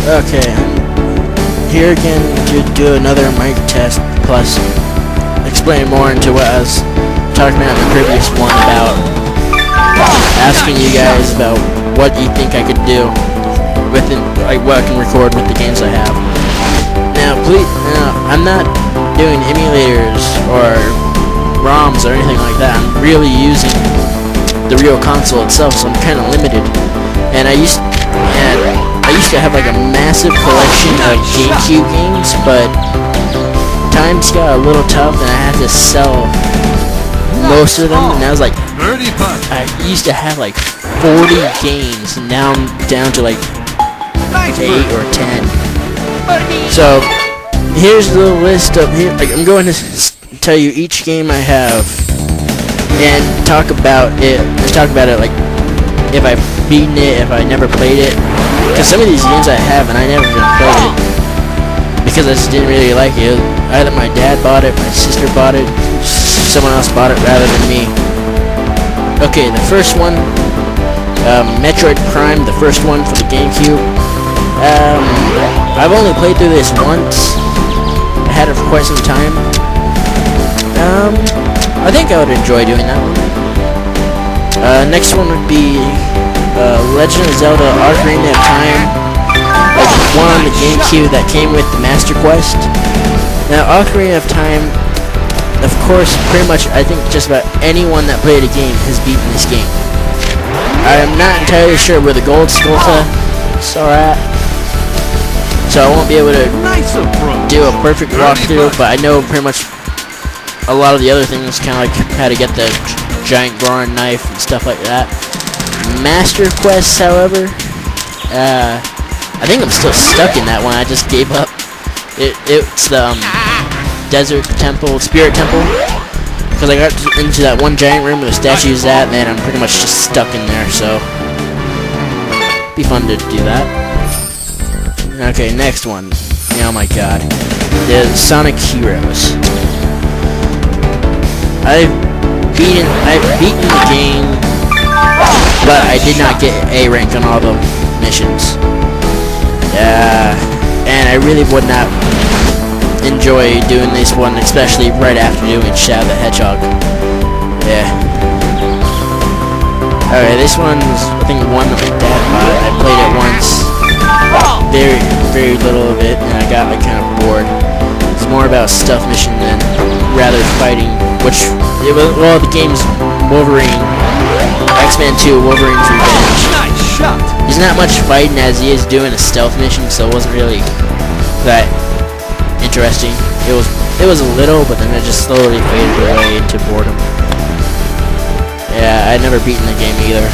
Okay, I'm here again to do another mic test, plus explain more into what I was talking about in the previous one about asking you guys about what you think I could do with it, like what I can record with the games I have. Now, please, I'm not doing emulators or ROMs or anything like that. I'm really using the real console itself, so I'm kind of limited. And I used to have like a massive collection of GameCube games, but times got a little tough, and I had to sell most of them. And I was like, I used to have like 40 games, and now I'm down to like 8 or 10. So here's the list of like, I'm going to tell you each game I have and talk about it. Like if I've beaten it, if I never played it. Because some of these games I have and I never even played it because I just didn't really like it. Either my dad bought it, my sister bought it, someone else bought it rather than me. Okay, the first one, Metroid Prime, the first one for the GameCube. I've only played through this once. I had it for quite some time. I think I would enjoy doing that one. Next one would be Legend of Zelda Ocarina of Time, like one on the GameCube that came with the Master Quest. Now, Ocarina of Time, of course, pretty much I think just about anyone that played a game has beaten this game. I am not entirely sure where the gold Skulta are at, so I won't be able to do a perfect walkthrough, but I know pretty much a lot of the other things, kind of like how to get the giant Goron knife and stuff like that. Master Quest, however, I think I'm still stuck in that one. I just gave up. It's the Desert Temple, Spirit Temple, because I got into that one giant room where the statue's at, and then I'm pretty much just stuck in there, so it'd be fun to do that. Okay, next one. Oh my god. The Sonic Heroes. I've beaten the game, but I did not get A rank on all the missions. And I really would not enjoy doing this one, especially right after doing Shadow the Hedgehog. Yeah. Okay, this one's, I think, one that my dad bought. I played it once. Very little of it, and I got like kind of bored. It's more about a stealth mission than rather fighting, which it was, well, the game's Wolverine, X-Men 2, Wolverine's Revenge. Nice shot. He's not much fighting as he is doing a stealth mission, so it wasn't really that interesting. It was a little, but then it just slowly faded away into boredom. Yeah, I'd never beaten the game either.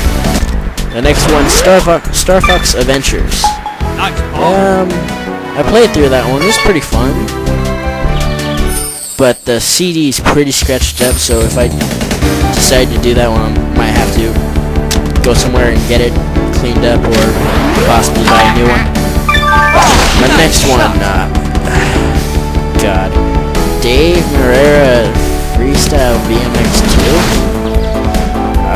The next one, Star Fox Adventures. I played through that one. It was pretty fun, but the CD's pretty scratched up, so if I decide to do that one, I might have to go somewhere and get it cleaned up, or possibly buy a new one. The next one, God, Dave Mirera Freestyle BMX 2.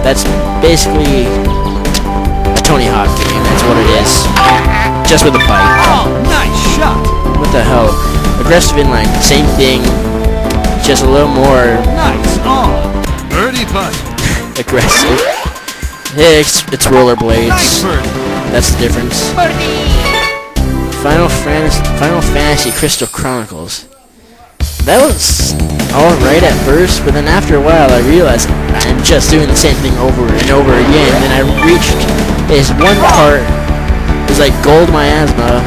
That's basically a Tony Hawk game. That's what it is, just with a bike. Oh, nice shot. What the hell? Aggressive inline, same thing, just a little more nice on. Birdie putt. Aggressive. It's rollerblades. Nice birdie. That's the difference. Final Fantasy Crystal Chronicles. That was alright at first, but then after a while I realized I'm just doing the same thing over and over again. And then I reached this one part. It was like Gold Miasma.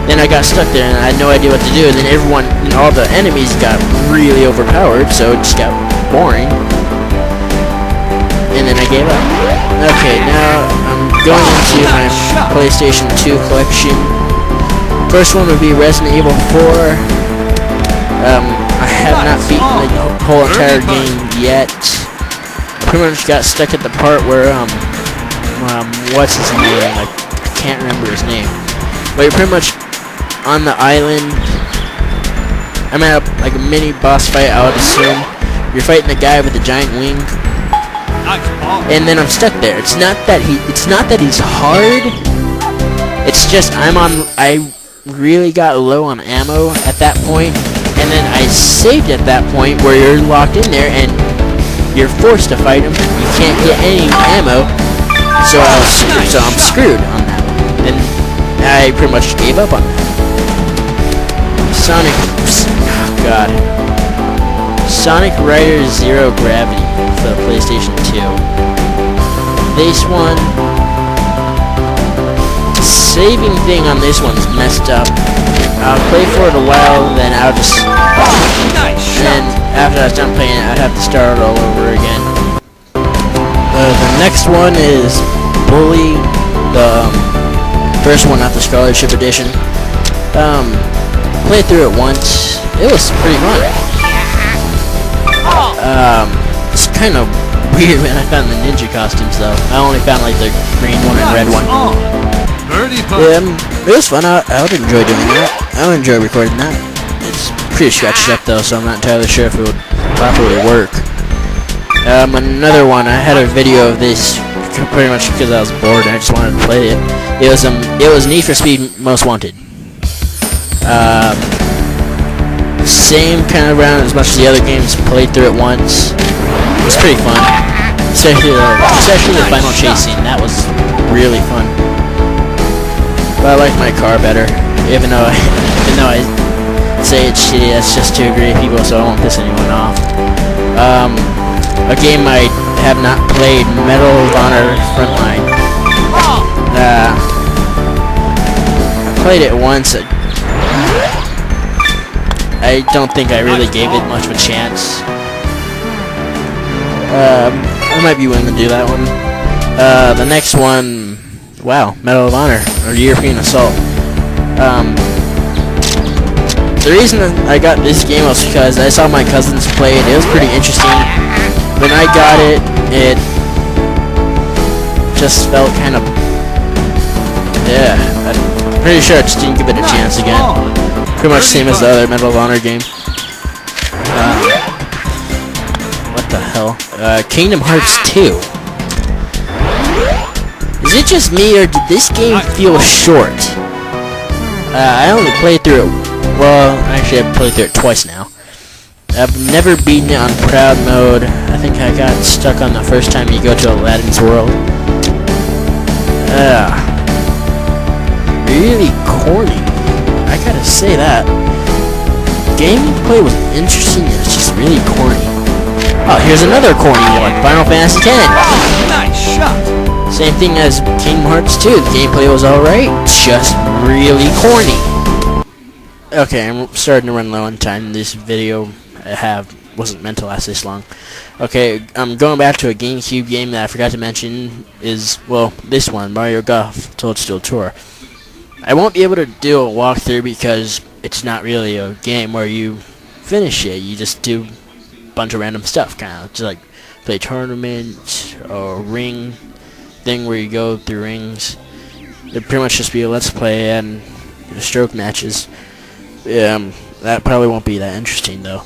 Then I got stuck there and I had no idea what to do. And then everyone, and all the enemies got really overpowered, so it just got boring. And then I gave up. Okay, now I'm going into my PlayStation 2 collection. First one would be Resident Evil 4. I have not beaten the whole entire game yet. I pretty much got stuck at the part where, what's his name? I can't remember his name. But you're pretty much on the island. I'm at like a mini boss fight, I would assume. You're fighting the guy with the giant wing. And then I'm stuck there. It's not that he's hard. It's just I really got low on ammo at that point, and then I saved at that point where you're locked in there and you're forced to fight them. You can't get any ammo, so I'm screwed on that one. And I pretty much gave up on that. Sonic Riders Zero Gravity for the PlayStation 2. This one, saving thing on this one's messed up. I'll play for it a while, then I'll just, and after I was done playing it, I'd have to start all over again. The next one is Bully, the first one, not the Scholarship Edition. Played through it once. It was pretty fun. It's kind of weird when I found the ninja costumes, though. I only found like the green one and red one. It was fun. I would enjoy doing that. I would enjoy recording that. It's pretty scratched up though, so I'm not entirely sure if it would properly work. Another one. I had a video of this pretty much because I was bored and I just wanted to play it. It was Need for Speed Most Wanted. Same kind of round as much as the other games. Played through it once. It was pretty fun, especially the final chase scene. That was really fun. But I like my car better, even though I say it's shitty. That's just to agree with people, so I won't piss anyone off. A game I have not played, Medal of Honor Frontline. I played it once. I don't think I really gave it much of a chance. I might be willing to do that one. The next one, wow, Medal of Honor, or European Assault. The reason I got this game was because I saw my cousins play it. It was pretty interesting. When I got it, it just felt kind of, yeah, I'm pretty sure I just didn't give it a chance again. Pretty much same as the other Medal of Honor game. What the hell? Kingdom Hearts 2. Is it just me, or did this game feel short? I only played through it, well, actually I've played through it twice now. I've never beaten it on Proud Mode. I think I got stuck on the first time you go to Aladdin's World. Really corny. I gotta say that. Gameplay was interesting, it's just really corny. Oh, here's another corny one. Final Fantasy X. Nice shot. Same thing as Kingdom Hearts 2. The gameplay was alright, just really corny. Okay, I'm starting to run low on time. This video wasn't meant to last this long. Okay, I'm going back to a GameCube game that I forgot to mention is, well, this one, Mario Golf Toadstool Tour. I won't be able to do a walkthrough because it's not really a game where you finish it. You just do a bunch of random stuff, kind of just like play tournament or ring thing where you go through rings. It'd pretty much just be a let's play and stroke matches. That probably won't be that interesting though.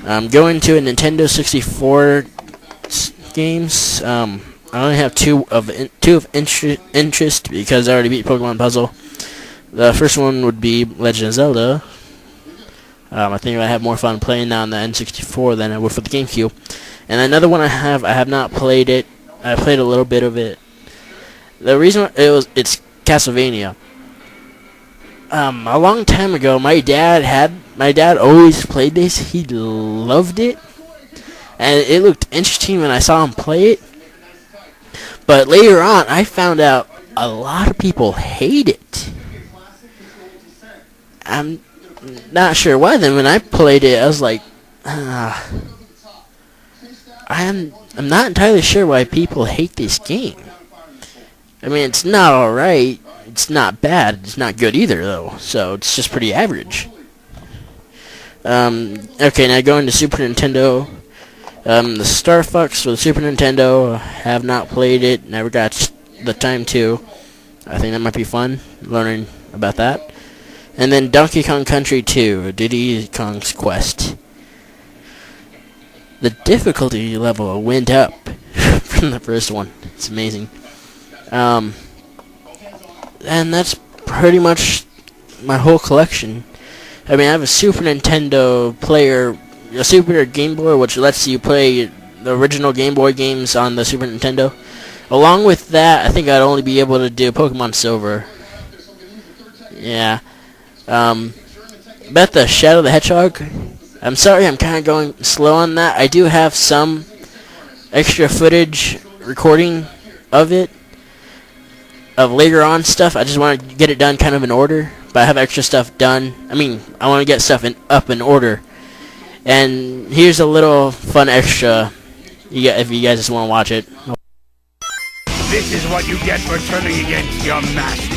Going to a Nintendo 64 games. I only have two of interest because I already beat Pokemon Puzzle. The first one would be Legend of Zelda. I think I have more fun playing that on the N64 than I would for the GameCube. And another one I have not played it. I played a little bit of it. The reason it's Castlevania. A long time ago, my dad always played this. He loved it, and it looked interesting when I saw him play it. But later on, I found out a lot of people hate it. I'm not sure why. Then when I played it, I was like, I'm not entirely sure why people hate this game. I mean, it's not alright. It's not bad. It's not good either, though. So it's just pretty average. Okay, now going to Super Nintendo. The Star Fox for the Super Nintendo. Have not played it. Never got the time to. I think that might be fun, learning about that. And then Donkey Kong Country 2, Diddy Kong's Quest. The difficulty level went up from the first one. It's amazing. And that's pretty much my whole collection. I mean, I have a Super Nintendo player, a Super Game Boy, which lets you play the original Game Boy games on the Super Nintendo. Along with that, I think I'd only be able to do Pokemon Silver. Yeah. About the Shadow the Hedgehog, I'm sorry I'm kind of going slow on that. I do have some extra footage recording of it, of later on stuff. I just want to get it done kind of in order, but I have extra stuff done. I mean, I want to get stuff up in order. And here's a little fun extra if you guys just want to watch it. This is what you get for turning against your master.